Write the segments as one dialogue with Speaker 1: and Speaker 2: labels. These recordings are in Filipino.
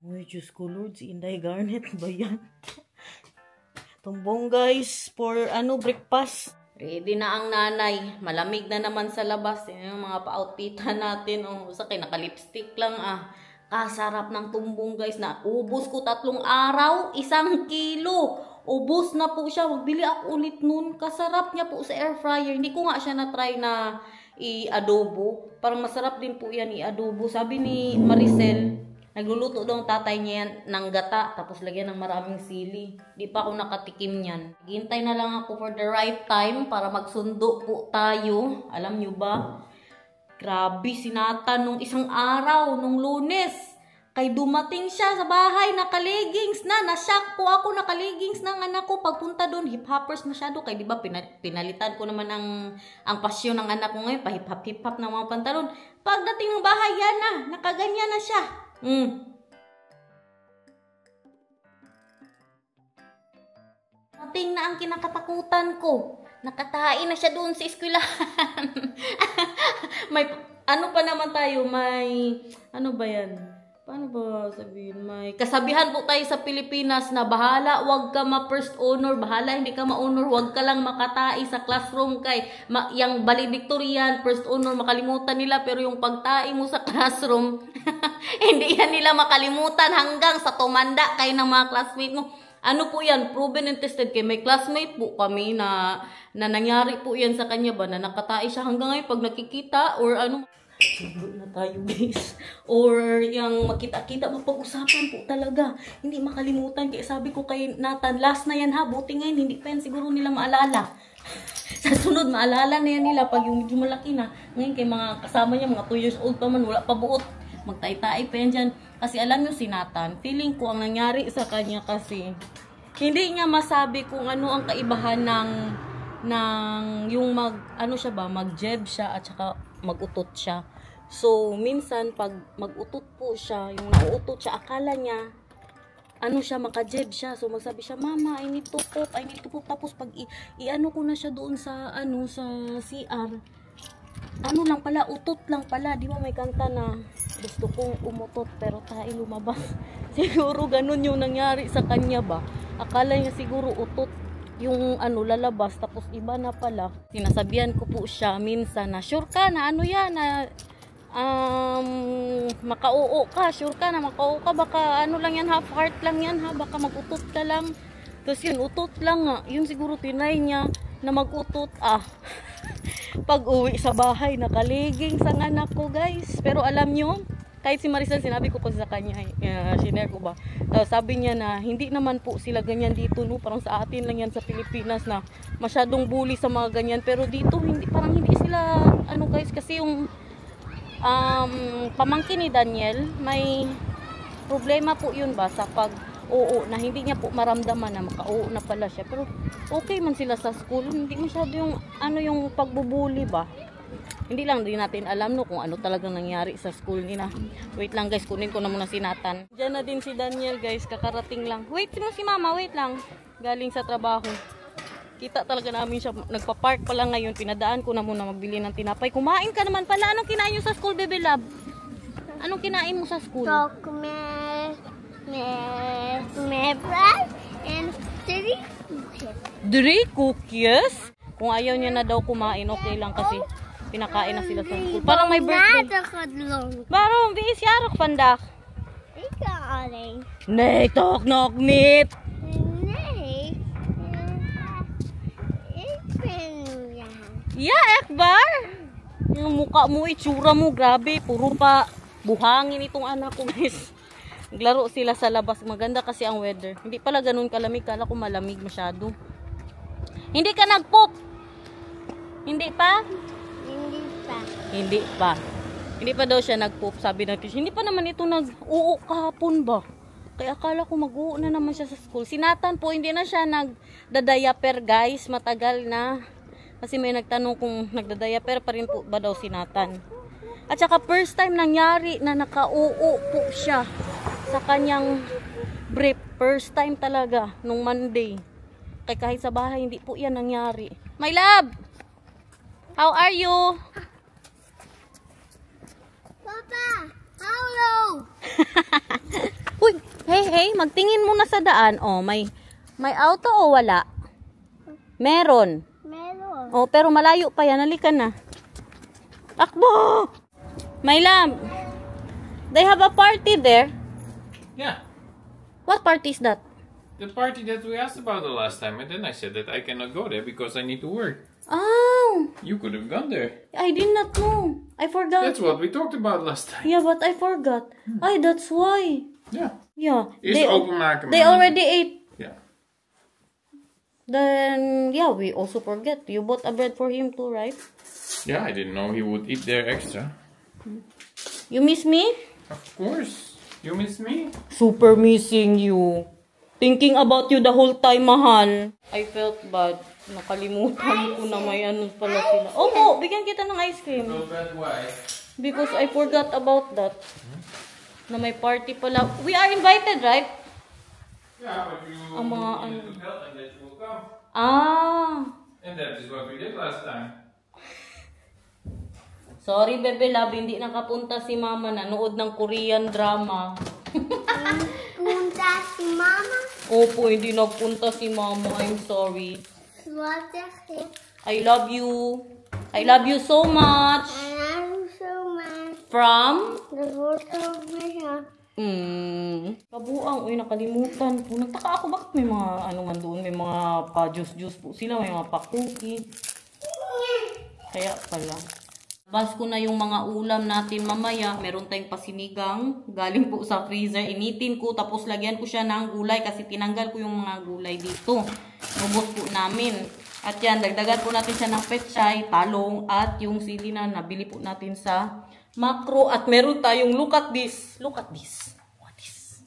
Speaker 1: Uy, Diyos ko Lord, si Inday Garnet ba yan? Tumbong guys, for breakfast. Ready na ang nanay. Malamig na naman sa labas. Yung mga pa-outfitan natin. Sa akin, naka-lipstick lang Kasarap ng tumbong guys. Ubus ko 3 araw, 1 kilo. Ubus na po siya. Magbili ako ulit nun. Kasarap niya po sa air fryer. Hindi ko nga siya na-try na i-adobo. Parang masarap din po yan i-adobo. Sabi ni Maricel, nagluluto daw ang tatay niya yan ng gata, tapos lagyan ng maraming sili. Di pa ako nakatikim yan. Hintay na lang ako for the right time para magsundo po tayo. Alam nyo ba? Grabe, sinatan nung 1 araw, nung Lunes. Kay dumating siya sa bahay, naka-leggings na. Na-shock po ako, naka-leggings na ang anak ko. Pagpunta doon, hip-hoppers masyado. Kaya di ba, pinalitan ko naman ang pasyon ng anak ko ngayon. Pa-hip-hop ng mga pantalon. Pagdating ng bahay, yan na. Nakaganyan na siya. Nating na ang kinakatakutan ko. Nakatae na siya doon sa eskwelahan. May, pa naman tayo, may, ba yan? Paano ba sabihin? May kasabihan po tayo sa Pilipinas na bahala, wag ka ma-first honor, bahala, hindi ka ma-honor, wag ka lang makatae sa classroom kay, yung valedictorian, first honor, makalimutan nila, pero yung pagtae mo sa classroom, hindi yan nila makalimutan hanggang sa tumanda kayo ng mga classmate mo. Ano po yan? Proven and tested kay may classmate po kami na nangyari po yan sa kanya ba, na nakatae siya hanggang ngayon pag nakikita or siguro na tayo guys. Or yung makita-kita, mapag-usapan po talaga. Hindi makalimutan. Kaya sabi ko kay Nathan, last na yan ha. Buti ngayon, hindi pa yan siguro nila maalala. Sa sunod, maalala na yan nila pag yung medyo malaki na. Ngayon kay mga kasama niya, mga 2 years old pa man, wala pa buot. Magtay-tay pa yan dyan. Kasi alam nyo si Nathan, feeling ko ang nangyari sa kanya kasi hindi niya masabi kung ano ang kaibahan ng yung mag-jeb siya at saka mag-utot siya. So, minsan pag mag-utot po siya, yung nauutot siya, akala niya maka-jeb siya. So, magsabi siya, Mama, I need to poop. Tapos pag i-ano ko na siya doon sa sa CR, lang pala, utot lang pala. Di ba may kanta na gusto kong umutot pero tayo lumabas. Siguro ganun yung nangyari sa kanya ba. Akala niya siguro utot yung lalabas, tapos iba na pala. Sinasabihan ko po siya minsan na sure ka na yan na makauo ka, sure ka na makauo ka, baka lang yan, half heart lang yan ha, baka mag-utot ka lang. Tapos yun, utot lang nga, yun siguro tinry niya na mag-utot. Pag uwi sa bahay, nakaliging sa anak ko guys. Pero alam nyo, kahit si Maricel, sinabi ko pa sa kanya, sinare ko ba, sabi niya na hindi naman po sila ganyan dito, no? Parang sa atin lang yan sa Pilipinas na masyadong bully sa mga ganyan, pero dito parang hindi sila guys, kasi yung pamangkin ni Daniel, may problema po yun ba sa pag-oo, na hindi niya po maramdaman na maka-oo na pala siya, pero okay man sila sa school, hindi masyado yung yung pagbubuli ba. Hindi lang din natin alam kung ano talagang nangyari sa school nila. Wait lang guys, kunin ko na muna si Nathan. Diyan na din si Daniel guys, kakarating lang. Wait mo si Mama, wait lang. Galing sa trabaho. Kita talaga namin siya, nagpa-park pala ngayon. Pinadaan ko na muna magbili ng tinapay. Kumain ka naman pala. Anong kinain nyo sa school, Bebe Love? Anong kinain mo sa school?
Speaker 2: Chocolate, bread, and 3 cookies.
Speaker 1: 3 cookies? Kung ayaw niya na daw kumain, okay lang kasi pinakain na sila sa school. Parang may birthday. Parang biis yarok pandak.
Speaker 2: Ikaw alay.
Speaker 1: Nay, tok nok nit.
Speaker 2: Nay.
Speaker 1: Yeah, Ekbar. Yung mukha mo, itsura mo, grabe. Puro pa buhangin itong anak ko, guys. Naglaro sila sa labas. Maganda kasi ang weather. Hindi pala ganun kalamig. Kala ko malamig masyado. Hindi ka nag-poop? Hindi pa? Hindi pa daw siya nag-poop, sabi ng teacher. Hindi pa naman ito nag-uo kahapon ba? Kaya akala ko mag-uo na naman siya sa school. Si Nathan po, hindi na siya nagdadayaper guys. Matagal na. Kasi may nagtanong kung nagdadayaper pa rin po ba daw si Nathan. At saka first time nangyari na naka-uo po siya sa kanyang brief. First time talaga, nung Monday. Kaya kahit sa bahay, hindi po yan nangyari. My love! How are you?
Speaker 2: Papa, hello!
Speaker 1: Uy! hey, magtingin muna sa daan. Oh, may auto o wala? Meron.
Speaker 2: Meron.
Speaker 1: Oh, pero malayo pa yan. Halika na. Takbo! My love. They have a party there.
Speaker 3: Yeah.
Speaker 1: What party is that?
Speaker 3: The party that we asked about the last time, and then I said that I cannot go there because I need to work.
Speaker 1: Oh,
Speaker 3: You could have gone there.
Speaker 1: I did not know. I forgot.
Speaker 3: That's what we talked about last time.
Speaker 1: Yeah, but I forgot. Ay, that's why.
Speaker 3: Yeah.
Speaker 1: Yeah.
Speaker 3: Is openmaken.
Speaker 1: They already ate.
Speaker 3: Yeah.
Speaker 1: Then, yeah, we also forget. You bought a bread for him too, right?
Speaker 3: Yeah, I didn't know he would eat there extra.
Speaker 1: You miss me?
Speaker 3: Of course. You miss me?
Speaker 1: Super missing you. Thinking about you the whole time, mahal. I felt bad. Nakalimutan ko na may ano pala sila. Opo, bigyan kita ng ice cream.
Speaker 3: So bad, why?
Speaker 1: Because I forgot about that. Na may party pala. We are invited, right?
Speaker 3: Yeah, but you
Speaker 1: Ang mga ano.
Speaker 3: need to tell them that you will come.
Speaker 1: Ah.
Speaker 3: And that is what we did last time.
Speaker 1: Sorry, Bebe Love. Hindi nakapunta si Mama. Nanood ng Korean drama.
Speaker 2: Punta si Mama.
Speaker 1: Opo, hindi nagpunta si Mama. I'm sorry.
Speaker 2: What the heck?
Speaker 1: I love you. I love you so much.
Speaker 2: I love you so much.
Speaker 1: From?
Speaker 2: The photo of my house.
Speaker 1: Kabuang. Uy, nakalimutan po. Nagtaka ako bakit may mga ano man doon. May mga pa-juice-juice po sila. May mga pa-cookie. Kaya pala. Bas ko na yung mga ulam natin mamaya. Meron tayong pasinigang. Galing po sa freezer. Initin ko. Tapos lagyan ko siya ng gulay. Kasi tinanggal ko yung mga gulay dito. Ubos po namin. At yan, dagdagan po natin siya ng pechay, talong, at yung sili na nabili po natin sa Makro. At meron tayong, look at this. Look at this. What is?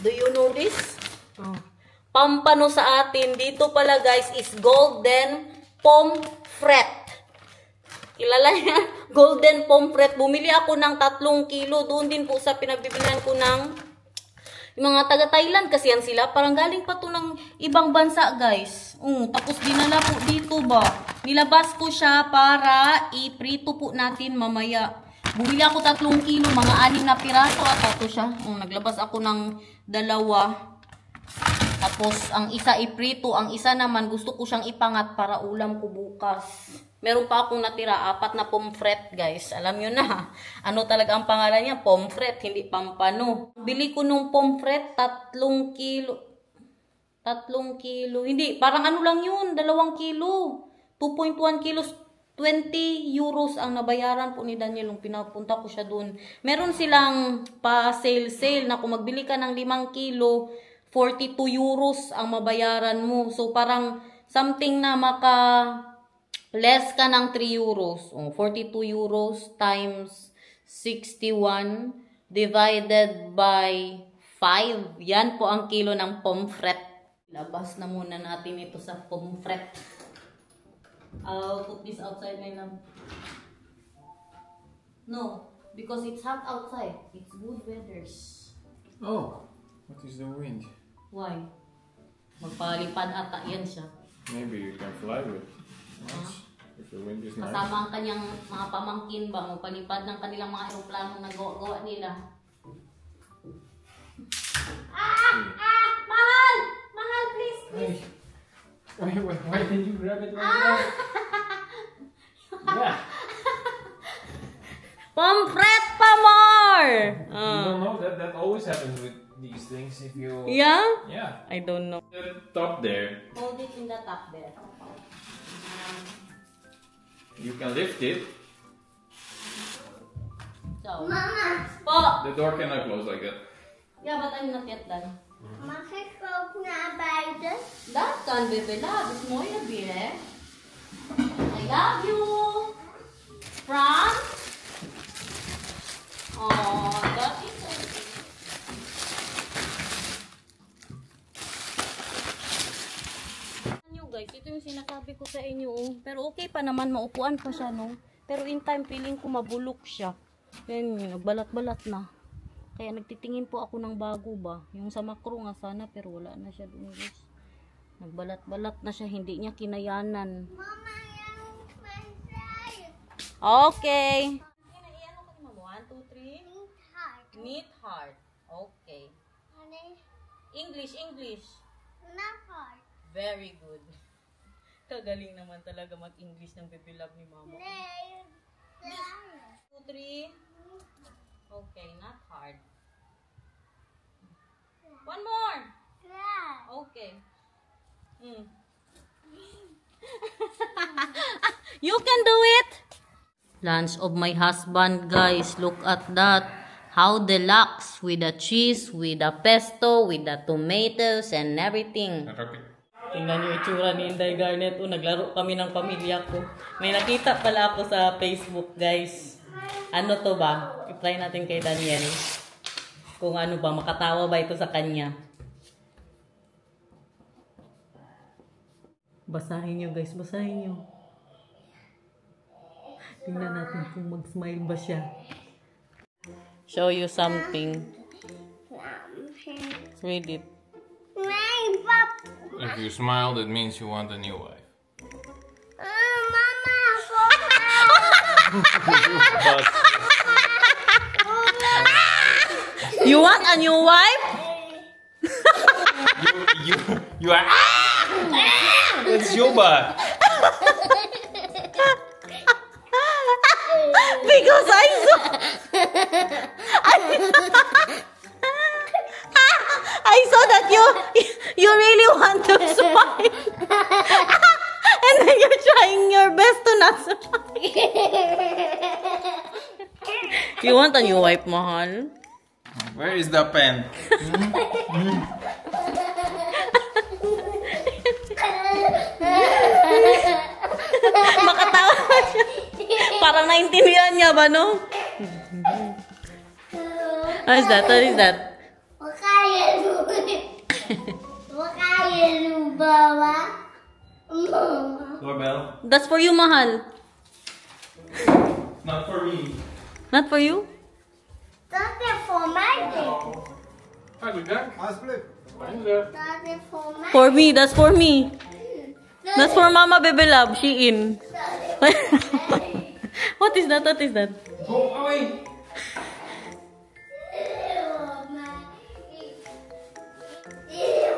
Speaker 1: Do you know this? Oh. Pampano sa atin. Dito pala guys is golden pomfret. Kilala niya, golden pomfret. Bumili ako ng 3 kilo. Doon din po sa pinagbibilan ko ng yung mga taga-Thailand kasi yan sila. Parang galing pa to ng ibang bansa, guys. Tapos dinala po dito ba. Nilabas ko siya para iprito po natin mamaya. Bumili ako 3 kilo, mga 6 na piraso at ito siya. Naglabas ako ng 2. Tapos ang isa iprito, ang isa naman gusto ko siyang ipangat para ulam ko bukas. Meron pa akong natira, 4 na pomfret, guys. Alam nyo na, ano talaga ang pangalan niya? Pomfret, hindi pampano. Bili ko nung pomfret, 3 kilo. 3 kilo. Hindi, parang ano lang yun, 2 kilo. 2.1 kilos, 20 euros ang nabayaran po ni Daniel nung pinapunta ko siya dun. Meron silang pa-sale na kung magbili ka ng 5 kilo, 42 euros ang mabayaran mo. So, parang something na less ka ng 3 euros. 42 euros times 61 divided by 5. Yan po ang kilo ng pomfret. Labas na muna natin ito sa pomfret. I'll put this outside, my love. No, because it's hot outside. It's good weathers.
Speaker 3: Oh, what is the wind?
Speaker 1: Why? Magpalipad ata yan siya.
Speaker 3: Maybe you can fly with. Nice. If the wind is nice.
Speaker 1: Kasama ang kanyang mga pamangkin ba, magpalipad ng kanilang mga aeroplano na gawa nila. Mahal! Mahal, please, please!
Speaker 3: Why did you grab it like that? Yeah.
Speaker 1: Pomfret pa more!
Speaker 3: You don't know that always happens with these things if you...
Speaker 1: Yeah?
Speaker 3: Yeah.
Speaker 1: I don't know.
Speaker 3: The top there.
Speaker 1: Hold it in the top there.
Speaker 3: You can lift it.
Speaker 1: So,
Speaker 2: Mama,
Speaker 1: po!
Speaker 3: The door cannot close like that.
Speaker 1: Yeah, but I'm not yet done.
Speaker 2: makikoop na buiten.
Speaker 1: Dat kan, bebe. Dat is mooi, hè? I love you! From? Oh, that is so sweet. Guys, ito yung sinasabi ko sa inyo. Pero okay pa naman, maupuan pa siya, no? Pero in time, feeling ko mabulok siya. Yan, nagbalat-balat na. Kaya nagtitingin po ako ng bago ba. Yung sa Makro nga sana, pero wala na siya doon, guys. Nagbalat-balat na siya, hindi niya kinayanan.
Speaker 2: Mama, yung pansay.
Speaker 1: Okay. Ano ka naman mo? 1, 2, 3?
Speaker 2: Neat heart.
Speaker 1: Neat heart. Okay. English, English.
Speaker 2: Not hard.
Speaker 1: Very good. Kagaling naman talaga mag-English ng Baby Love ni Mama. 2, 3. Okay, not hard. One more. Okay. You can do it. Lunch of my husband, guys. Look at that. How deluxe with the cheese, with the pesto, with the tomatoes and everything. Tingnan niyo itsura ni Inday Garnet. Naglaro kami ng pamilya ko. May nakita pala ako sa Facebook, guys. Ano to ba? I-try natin kay Daniel. Kung ano ba, makatawa ba ito sa kanya. Basahin nyo, guys. Basahin nyo. Tingnan natin kung mag-smile ba siya. Show you something. Read it.
Speaker 3: If you smile, that means you want a new wife.
Speaker 1: You want a new wife?
Speaker 3: You are. It's Yuba.
Speaker 1: Because I saw that you really want to smile. And then you're trying your best to not smile. You want a new wife, mahal?
Speaker 3: Where is the pen?
Speaker 1: Makatawa ba siya? Parang naintindihan niya ba, no? What is that? What is that?
Speaker 3: Doorbell.
Speaker 1: That's for you, mahal.
Speaker 3: Not for me.
Speaker 1: Not for you?
Speaker 2: That's it for my thing. That's it for my
Speaker 1: For me. That's for me. That's for Mama Baby Love. She in. What is that? What is that?
Speaker 3: Go away.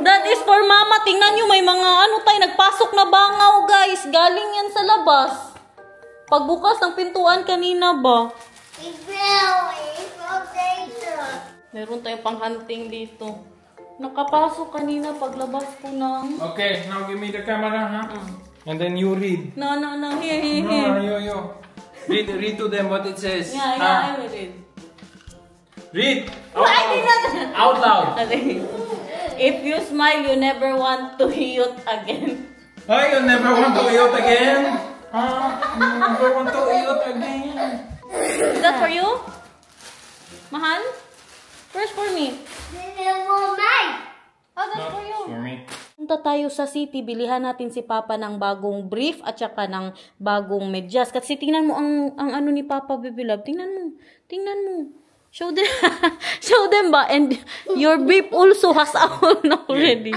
Speaker 1: That is for Mama. Tingnan nyo, may mga ano tayo, nagpasok na bangaw, guys. Galing yan sa labas. Pagbukas ng pintuan kanina ba? Meron tayong pang-hunting dito. Nakapasok kanina paglabas ko ng...
Speaker 3: Okay, now give me the camera, huh? And then you read.
Speaker 1: No. Here.
Speaker 3: No, yo. Read to them what it says.
Speaker 1: Yeah, I will read.
Speaker 3: Read. Out loud.
Speaker 1: If you smile, you never want to eat again.
Speaker 3: Oh, you never want to eat again? You never want to eat again.
Speaker 1: Is that for you? Mahal? Where's for me? Oh, that's for you.
Speaker 3: For me.
Speaker 1: Punta tayo sa city, bilihan natin si Papa ng bagong brief at saka ng bagong medyas. Kasi tingnan mo ang ano ni Papa, Baby Love. Tingnan mo. Show them. Show them ba? And your brief also has a hole already.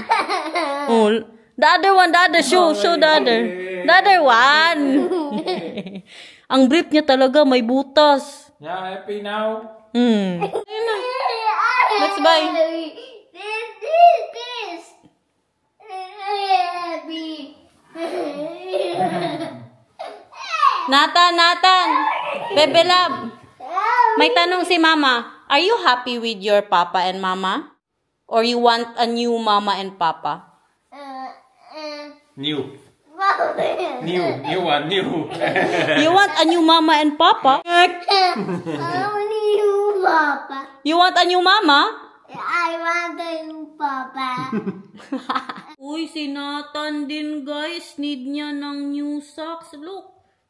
Speaker 1: Oh, the other one, the other. Show the other. The other one. Ang brief niya talaga may butas.
Speaker 3: Yeah, happy now?
Speaker 1: Ayun na. Let's buy.
Speaker 2: This.
Speaker 1: Nathan. Baby Love. May tanong si Mama. Are you happy with your Papa and Mama? Or you want a new Mama and Papa?
Speaker 3: New. You want new.
Speaker 1: You want a new Mama and Papa?
Speaker 2: New Papa.
Speaker 1: You want a new Mama?
Speaker 2: I want a new Papa.
Speaker 1: Uy, si Nathan din, guys. Need niya ng new socks.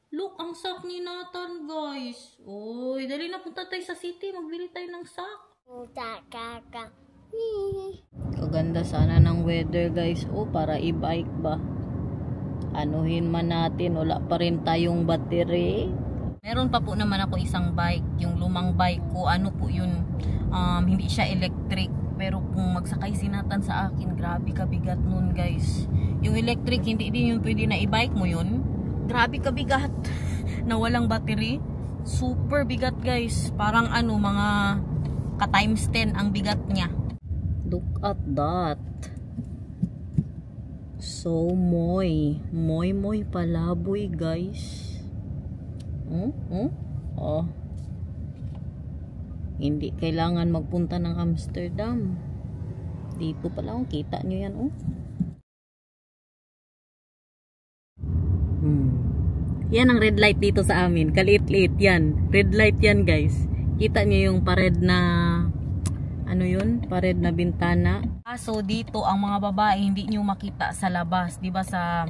Speaker 1: Look, ang sock ni Nathan, guys. Uy, dali na, punta tayo sa city. Magbili tayo ng sock. Kaganda sana ng weather, guys. Para i-bike ba? Anuhin man natin. Wala pa rin tayong battery. Meron pa po naman ako isang bike. Yung lumang bike ko. Ano po yun? Hindi siya electric. Pero kung magsakay si Nathan sa akin, grabe kabigat nun, guys. Yung electric, hindi din yung pwede na i-bike mo yun. Grabe kabigat. Na walang battery. Super bigat, guys. Parang mga ka-times 10 ang bigat niya. Look at that. So moy. Moy palaboy, guys. Oh. Hindi kailangan magpunta ng Amsterdam. Dito pa lang, kita nyo yan, oh. Yan ang red light dito sa amin. Kaliit-liit yan. Red light yan, guys. Kita nyo yung pared na ano yun? Pared na bintana. So dito ang mga babae hindi nyo makita sa labas. Diba sa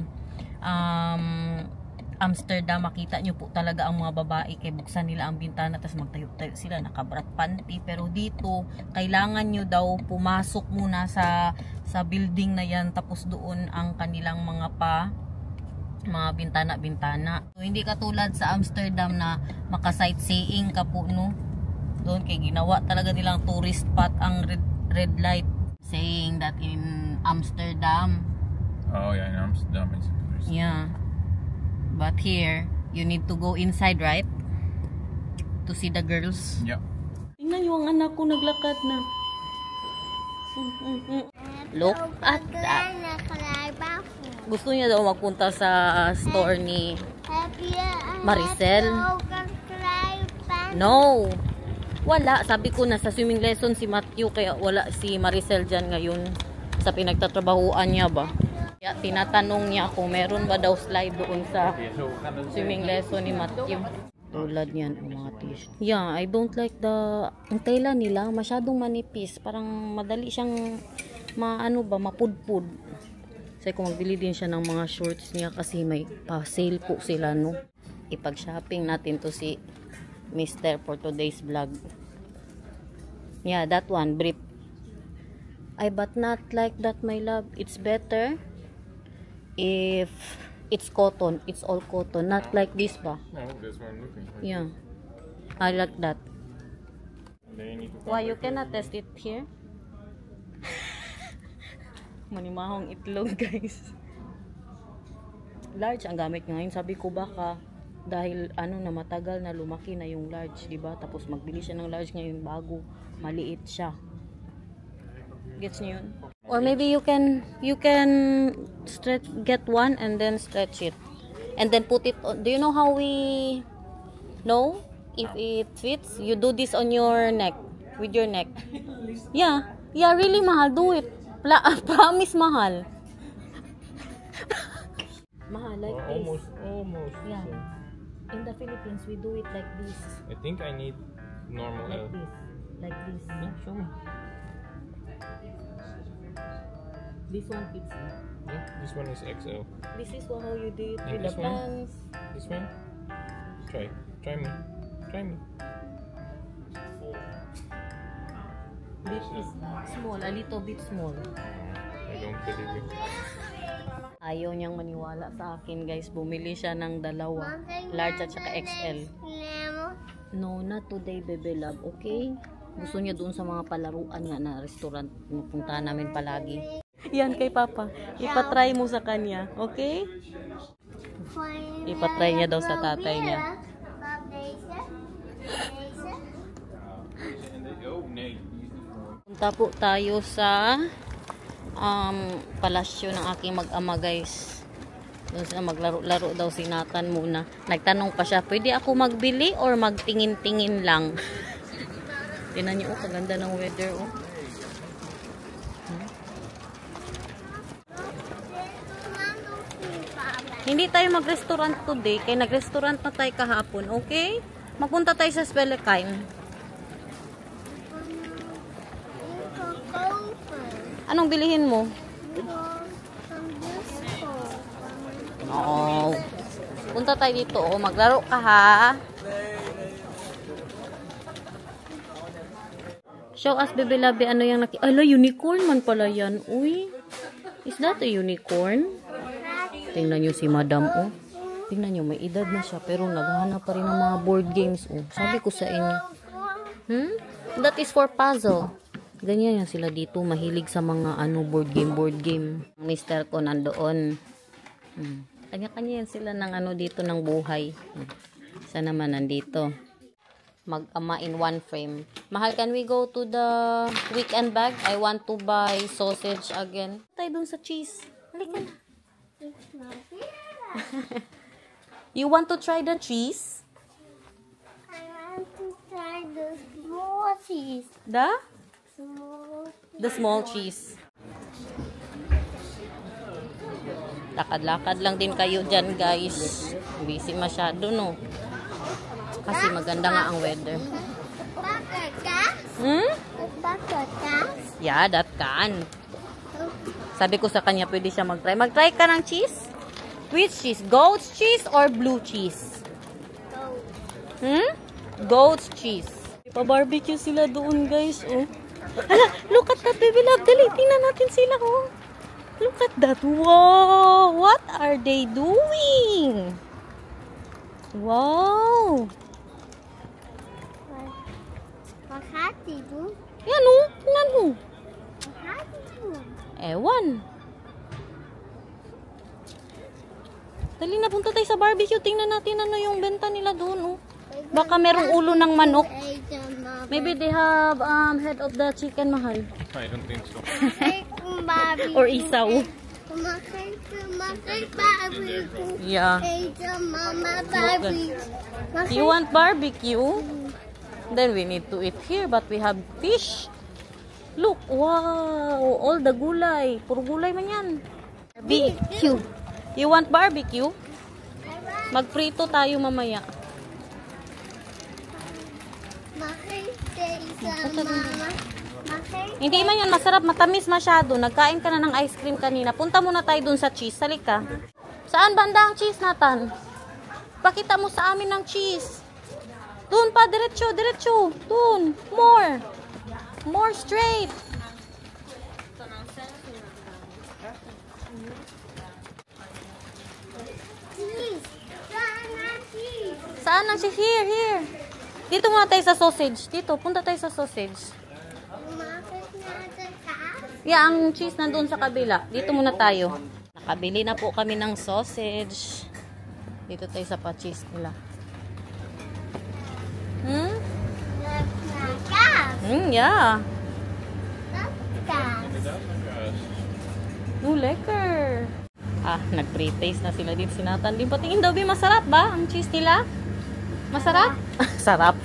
Speaker 1: Amsterdam, makita nyo po talaga ang mga babae kay buksan nila ang bintana tapos magtayo-tayo sila, nakabrat panty. Pero dito, kailangan nyo daw pumasok muna sa building na yan, tapos doon ang kanilang mga bintana-bintana. So, hindi katulad sa Amsterdam na maka-sightseeing ka po, no? Doon kay ginawa talaga nilang tourist spot ang red light, saying that in Amsterdam.
Speaker 3: Oh yeah, in Amsterdam it's a tourist.
Speaker 1: Yeah. But here, you need to go inside, right? To see the girls.
Speaker 3: Yeah.
Speaker 1: Tingnan yung anak ko naglakad na. Look at that. Gusto niya daw magpunta sa store ni Maricel. No. Wala. Sabi ko na sa swimming lesson si Matthew, kaya wala si Maricel dyan ngayon sa pinagtatrabahuan niya ba. Kaya tinatanong niya kung meron ba daw slide doon sa swimming lesson ni Matthew. Tulad niyan ang mga t-shirt. Yeah, I don't like ang tela nila, masyadong manipis. Parang madali siyang mapudpud. Kasi kung magbili din siya ng mga shorts niya kasi may pa-sale po sila, no. Ipag-shopping natin to si Mr. for today's vlog. Yeah, that one, brief. But not like that, my love. It's better if it's cotton. It's all cotton, not like this ba?
Speaker 3: No, that's what I'm looking for.
Speaker 1: Yeah, I like that.
Speaker 3: Then you need to
Speaker 1: Why you cannot test it here? Manimahong itlog, guys. Large ang gamit ngayon. Sabi ko baka dahil na matagal na lumaki na yung large, di ba? Tapos magbili siya ng large ngayon bago maliit siya. Gets niyo yun? Or maybe you can get one and then stretch it. And then put it on. Do you know how we know if it fits? You do this on your neck. With your neck. Yeah, really mahal. Do it. Promise mahal. Mahal like this.
Speaker 3: Almost.
Speaker 1: Yeah. In the Philippines, we do it like this.
Speaker 3: I think I need normal
Speaker 1: Like
Speaker 3: L.
Speaker 1: this. Like this.
Speaker 3: Yeah, show me.
Speaker 1: This one fits me.
Speaker 3: Yeah, this one is XL.
Speaker 1: This is how you do it
Speaker 3: And
Speaker 1: with the
Speaker 3: this one?
Speaker 1: pants.
Speaker 3: This one? Try me.
Speaker 1: This is small, a little bit small.
Speaker 3: I don't believe you.
Speaker 1: Ayaw niyang maniwala sa akin, guys. Bumili siya ng dalawa. Large at saka XL. No, not today, baby love. Okay? Gusto niya doon sa mga palaruan nga na restaurant. Pupuntahan namin palagi. Yan kay Papa. Ipatry mo sa kanya. Okay? Ipatry niya daw sa tatay niya. Punta po tayo sa palasyo ng aking mag-ama, guys. Doon sila maglaro-laro daw si Nathan muna. Nagtanong pa siya, pwede ako magbili or magtingin-tingin lang? Tingnan niyo, kaganda ng weather, oh. Hindi tayo mag-restaurant today, kaya nag-restaurant na tayo kahapon, okay? Magpunta tayo sa Spelekheim. Anong bilihin mo? Oo. Punta tayo dito, oh. Maglaro ka, ha? Show us, baby labi, ano yung ala, unicorn man pala yan. Uy, is that a unicorn? Tingnan nyo si madam, oh. Tingnan nyo, may edad na siya, pero naghahanap pa rin ng mga board games, oh. Sabi ko sa inyo. That is for puzzle. Ganyan yan sila dito, mahilig sa mga board game. Mister ko nandoon. Kanya-kanya yan sila ng dito ng buhay. Isa naman nandito. mag-ama in one frame. Mahal, can we go to the weekend bag? I want to buy sausage again. Tayo dun sa cheese. Halika na.
Speaker 2: It's not here.
Speaker 1: You want to try the cheese?
Speaker 2: I want to try the small cheese.
Speaker 1: The small cheese. Lakad-lakad lang din kayo dyan, guys. Busy masyado, no? Kasi maganda nga ang weather. Yeah, that can. Sabi ko sa kanya, pwede siya mag-try. Mag-try ka ng cheese? Which cheese? Goat's cheese or blue cheese? Goat's cheese. Pa-barbecue sila doon, guys. Oh. Hala, look at that, baby love. Dali, tingnan natin sila, oh. Look at that. Wow! What are they doing? Wow!
Speaker 2: Makati doon.
Speaker 1: Yan, oh. Tingnan mo.
Speaker 2: Makati doon.
Speaker 1: Ewan. Dali na, punta tayo sa barbecue. Tingnan natin ano yung benta nila doon, oh. Baka merong ulo ng manok. Maybe they have head of the chicken, mahal.
Speaker 3: I don't think so.
Speaker 1: Or isaw. Yeah. You want barbecue? Then we need to eat here, but we have fish. Look, wow, all the gulay. Puro gulay man yan. Barbecue. You want barbecue? Magprito tayo mamaya. Hindi man yan masarap, matamis masyado. Nagkain ka na ng ice cream kanina. Punta muna tayo dun sa cheese. Halika. Saan banda ang cheese, Nathan? Pakita mo sa amin ng cheese. Dun pa, diretso, diretso. Dun, more. More straight. Saan ang cheese? Here, here. Dito muna tayo sa sausage. Dito, punta tayo sa sausage. Yeah, ang cheese nandun sa kabila. Dito muna tayo. Nakabili na po kami ng sausage. Dito tayo sa pa-cheese nila. Yeah. Lekker. Nag-pre-taste na sila dito si Nathan. Din patingin daw, masarap ba ang cheese nila? Masarap? Sarap.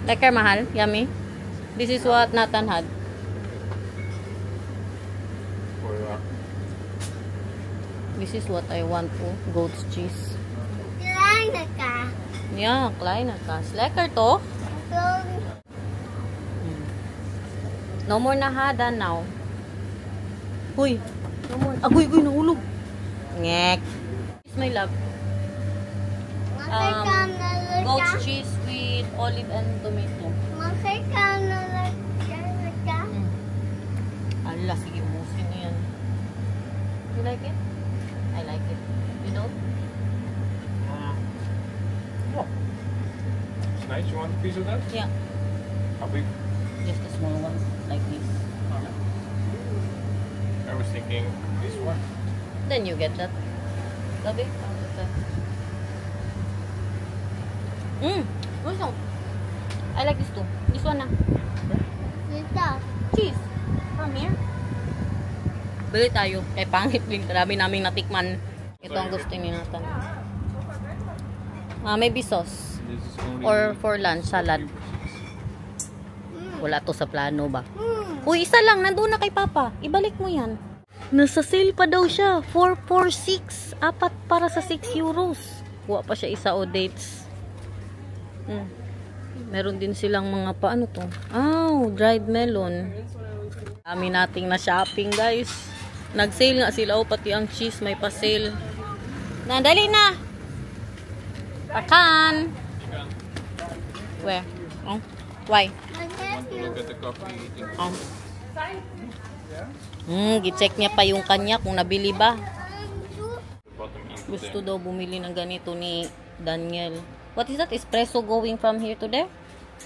Speaker 1: Lekker, mahal. Yummy. This is what Nathan had. This is what I want po. Goat's cheese.
Speaker 2: Kleine ka.
Speaker 1: Yeah, kleine ka. Lekker to. No more na hada now. Huy. No more. Agoy, nahulog. Ngek. This is my love. Goat's cheese with olive and tomato. Ala, sige, musin na yan. You like it? I like it. You don't?
Speaker 3: Oh. It's nice. You want a piece of that?
Speaker 1: Yeah.
Speaker 3: How big?
Speaker 1: Just a small one, like this.
Speaker 3: I was thinking this one.
Speaker 1: Then you get that. Gabi? Also, I like this too. This one na. Cheese. From here. Bili tayo. Kay pangit din. Marami naming natikman. Ito ang gusto ni Nathan. Maybe sauce. Or for lunch, salad. Wala to sa plano ba? Uy, isa lang. Nandun na kay Papa. Ibalik mo yan. Nasa sale pa daw siya. 446. Apat para sa 6 euros. Kuha pa siya isa o dates. Meron din silang mga paano to? Dried melon. Dami nating na shopping, guys. Nag-sale nga sila. Pati ang cheese may pa-sale. Nandali na! Pakan! Where? Why?
Speaker 3: Look at the coffee.
Speaker 1: Gi-check niya pa yung kanya kung nabili ba. Gusto daw bumili ng ganito ni Daniel. What is that? Espresso going from here to there?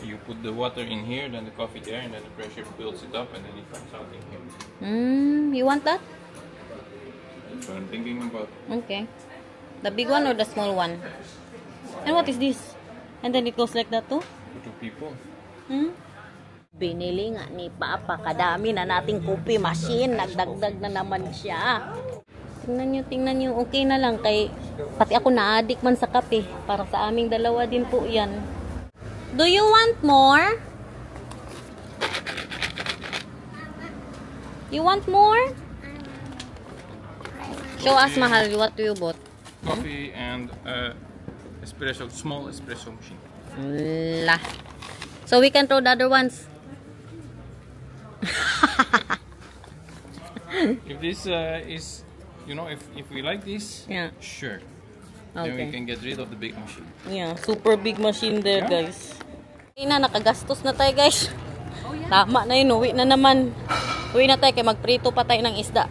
Speaker 3: You put the water in here, then the coffee there, and then the pressure builds it up, and then it comes out in here.
Speaker 1: You want that?
Speaker 3: That's what I'm thinking about.
Speaker 1: Okay. The big one or the small one? And what is this? And then it goes like that too?
Speaker 3: For 2 people.
Speaker 1: Binili nga ni Papa, kadami na nating coffee machine, nagdagdag na naman siya. Tingnan nyo, okay na lang kay pati ako na-addict man sa kape. Para sa aming dalawa din po yan. Do you want more? You want more? Show us, Mahal, what do you bought?
Speaker 3: Coffee and espresso, small espresso machine.
Speaker 1: La. So we can throw the other ones.
Speaker 3: If this is, you know, if we like this,
Speaker 1: Yeah.
Speaker 3: sure. Then we
Speaker 1: Okay.
Speaker 3: can get rid of the big machine.
Speaker 1: Yeah, super big machine there,
Speaker 3: Yeah.
Speaker 1: guys. Okay na, nakagastos na tayo, guys. Tama na yun, uwi na naman. Uwi na tayo, kaya magprito pa tayo ng isda.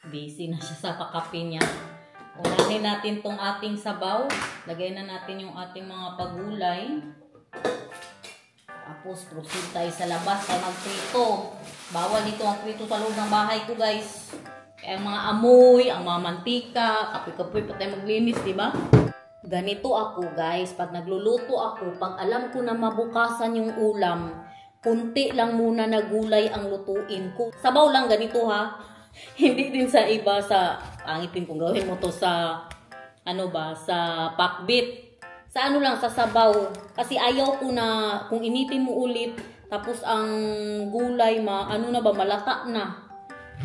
Speaker 1: Busy na siya sa kakape niya. Unahin natin tong ating sabaw. Lagay na natin yung ating mga pagulay. Tapos, proceed tayo sa labas para magprito. Bawal dito ang prito sa loob ng bahay ko, guys. Kaya ang mga amoy, ang mga mantika, kapoy-kapoy pa tayo maglinis, di ba? Ganito ako, guys. Pag nagluluto ako, pag alam ko na mabukasan yung ulam, kunti lang muna na gulay ang lutuin ko. Sabaw lang ganito, ha? Hindi din sa iba, sa pangitin kung gawin mo to sa, ano ba, sa pakbit. Sa ano lang, sa sabaw. Kasi ayaw ko na, kung initin mo ulit, tapos ang gulay ano na ba, malata na.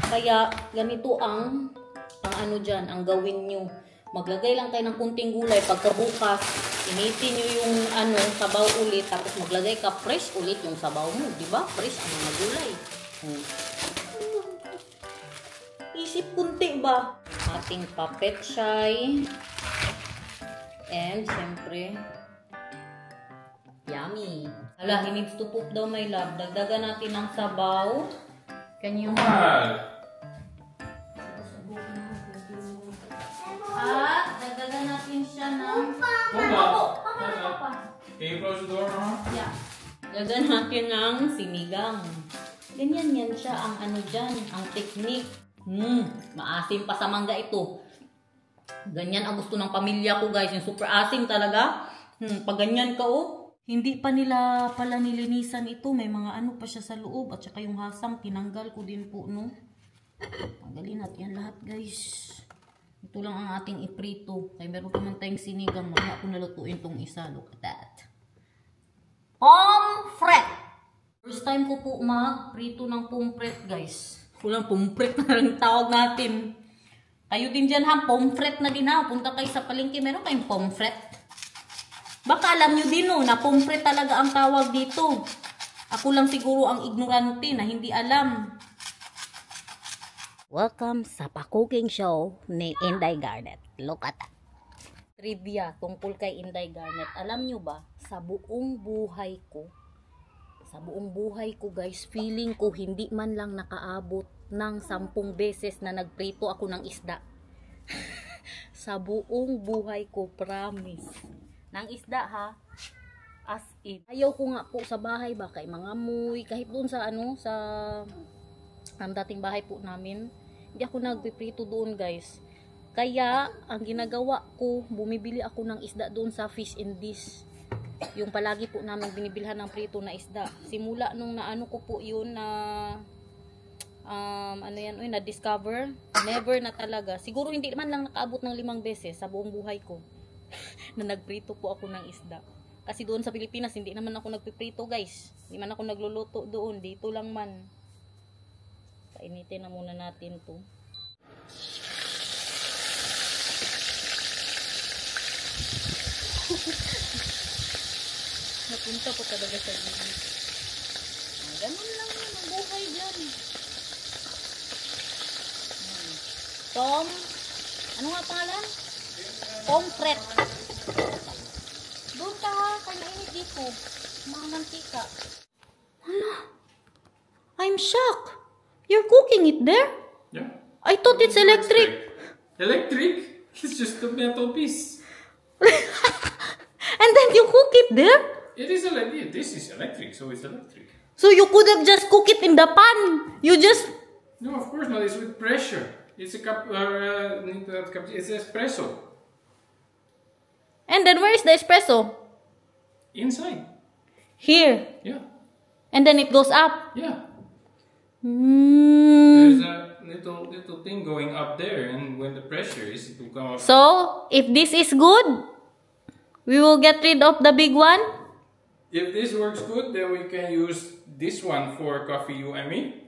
Speaker 1: Kaya, ganito ang ano dyan, ang gawin nyo. Maglagay lang tayo ng kunting gulay. Pagkabukas, initin nyo yung sabaw ulit, tapos maglagay ka fresh ulit yung sabaw mo. Diba? Fresh ang mga gulay. Isip kunti ba? Ating papetsay. And, syempre, yummy. Hala, he needs to poop daw, my love. Dagdagan natin ng sabaw. Can you... At, dagdagan natin siya ng...
Speaker 3: Can you close the door, Mama?
Speaker 1: Yeah. Dagdagan natin ng sinigang. Ganyan yan siya ang ano dyan, ang technique. Maasim pa sa mangga ito. Ganyan ang gusto ng pamilya ko, guys. Yung super asim talaga. Pag ganyan ka, hindi pa nila pala nilinisan ito. May mga ano pa siya sa loob. At saka yung hasang, tinanggal ko din po, no? Tanggalin natin yan lahat, guys. Ito lang ang ating iprito. Kaya meron pa man tayong sinigang. Mamaya ako nalutuin tong isa. Look at that. Pomfret! First time ko po mag-prito ng pomfret, guys. Kulang pomfret na lang tawag natin. Kayo din dyan, ha? Pomfret na din, ha? Punta kayo sa palengke. Meron kayong pomfret. Baka alam nyo din, no, na pomfret talaga ang tawag dito. Ako lang siguro ang ignorante na hindi alam. Welcome sa pa-cooking show ni Inday Garnet. Look at that. Trivia tungkol kay Inday Garnet. Alam nyo ba, sa buong buhay ko, guys, feeling ko hindi man lang nakaabot ng 10 beses na nagprito ako ng isda. Sa buong buhay ko, promise. Ng isda, ha? As in. Ayaw ko nga po sa bahay ba, kay mga amoy, kahit doon sa ang dating bahay po namin, hindi ako nagpiprito doon, guys. Kaya, ang ginagawa ko, bumibili ako ng isda doon sa Fish and Dish. Yung palagi po namin binibilhan ng prito na isda. Simula nung naano ko po yun na na-discover, never na talaga. Siguro hindi man lang nakaabot ng 5 beses sa buong buhay ko na nagprito po ako ng isda. Kasi doon sa Pilipinas, hindi naman ako nagpiprito, guys. Hindi man ako nagluluto doon. Dito lang man. Painitin na muna natin to. Napunta po talaga sa gilid. Ganun lang yun ang buhay dyan. Ano nga pangalan? Pomfret. Doon ka ha, kanya-init dito. Mga mantika. Hala, I'm shocked. You're cooking it there?
Speaker 3: Yeah.
Speaker 1: I thought it's electric.
Speaker 3: Electric? It's just a metal piece.
Speaker 1: And then you cook it there?
Speaker 3: It is electric. This is electric, so it's electric.
Speaker 1: So you could have just cook it in the pan. You just...
Speaker 3: No, of course not. It's with pressure. It's a cup. It's espresso.
Speaker 1: And then where is the espresso?
Speaker 3: Inside.
Speaker 1: Here.
Speaker 3: Yeah.
Speaker 1: And then it goes up.
Speaker 3: Yeah.
Speaker 1: Hmm.
Speaker 3: There's a little thing going up there, and when the pressure is, it will come up.
Speaker 1: So, if this is good, we will get rid of the big one.
Speaker 3: If this works good, then we can use this one for coffee you and me.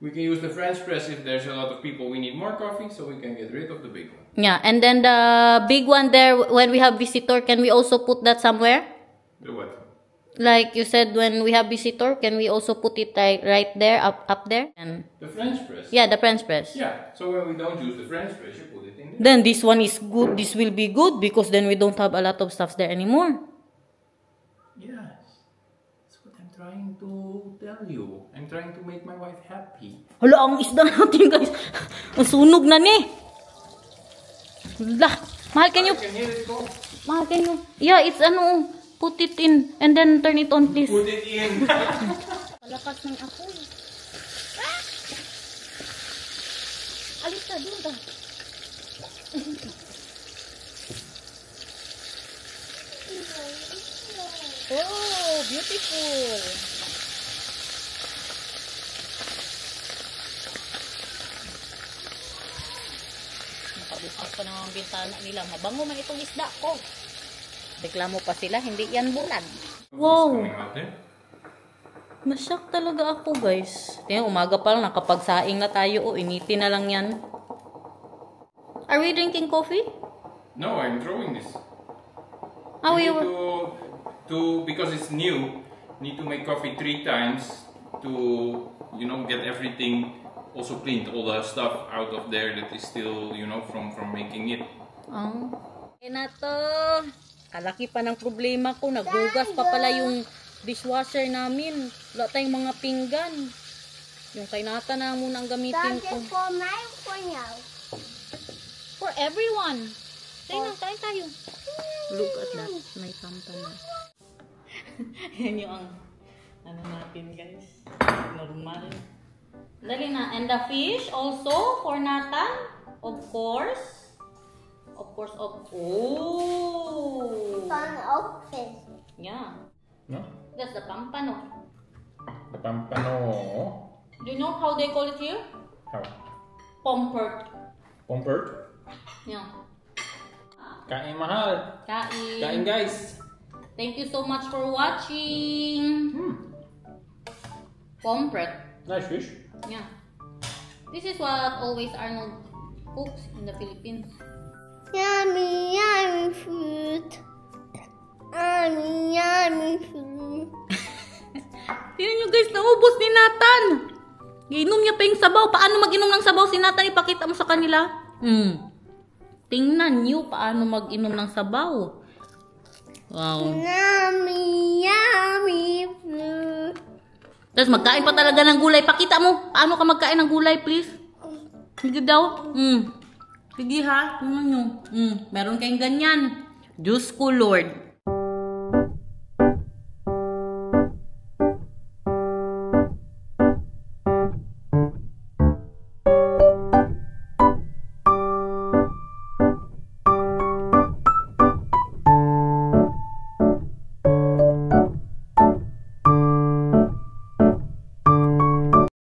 Speaker 3: We can use the French press if there's a lot of people we need more coffee, so we can get rid of the big one.
Speaker 1: Yeah, and then the big one there, when we have visitor, can we also put that somewhere?
Speaker 3: The what?
Speaker 1: Like you said, when we have visitor, can we also put it right there, up there? And
Speaker 3: The French press?
Speaker 1: yeah, the French press.
Speaker 3: Yeah, so when we don't use the French press, you put it in there.
Speaker 1: Then this one is good. This will be good because then we don't have a lot of stuffs there anymore.
Speaker 3: Yes, that's what I'm trying to tell you. I'm trying to make my wife happy.
Speaker 1: Hala, ang isda natin, guys. Ang sunog na ni. Hala, mahal, can you...
Speaker 3: I can hear it go.
Speaker 1: Mahal, can you... Yeah, it's ano, put it in and then turn it on, please.
Speaker 3: Put it in.
Speaker 1: Palakas ng apoy. Alis ka, doon ka. Oh, beautiful. Nakabukas pa naman ang bintana nila. Mabango man itong isda ko. Reklamo pa sila, hindi yan bulan. Wow.
Speaker 3: Coming out there.
Speaker 1: Nashock talaga ako, guys. Tingnan, umaga pa lang, nakapagsaing na tayo. O, initin na lang yan. Are we drinking coffee?
Speaker 3: No, I'm throwing this.
Speaker 1: How
Speaker 3: You
Speaker 1: you...
Speaker 3: need to because it's new, need to make coffee 3 times to, you know, get everything also cleaned, all the stuff out of there that is still, you know, from making it.
Speaker 1: Oh. Eh na to. Kalaki pa ng problema ko. Naghugas pa pala yung dishwasher namin. Wala tayong mga pinggan. Yung kay Nata na muna ang gamitin ko.
Speaker 2: That's for my for now.
Speaker 1: For everyone. Tayo na, tayo. Look at that. May tampa na. Yan yung ano natin, guys. Normal. Dali na. And the fish also for Nathan. Of course. Oh!
Speaker 2: Son of fish.
Speaker 1: Yeah.
Speaker 3: No?
Speaker 1: That's the pampano.
Speaker 3: The pampano.
Speaker 1: Do you know how they call it here?
Speaker 3: How?
Speaker 1: Pompert.
Speaker 3: Pompert?
Speaker 1: Yeah.
Speaker 3: Kain mahal.
Speaker 1: Kain.
Speaker 3: Kain guys.
Speaker 1: Thank you so much for watching. Pompret.
Speaker 3: Nice fish.
Speaker 1: Yeah. This is what always Arnold cooks in the Philippines.
Speaker 2: Yummy, yummy food. Yummy, yummy food.
Speaker 1: Tingnan nyo, guys, naubos ni Nathan. Giinom niya pa yung sabaw. Paano mag-inom ng sabaw si Nathan? Ipakita mo sa kanila. Tingnan nyo paano mag-inom ng sabaw. Wow.
Speaker 2: Yummy, yummy food.
Speaker 1: Tapos magkain pa talaga ng gulay. Pakita mo. Paano ka magkain ng gulay, please? Sige daw. Sige ha. Tingnan nyo. Meron kayong ganyan. Diyos ko, Lord.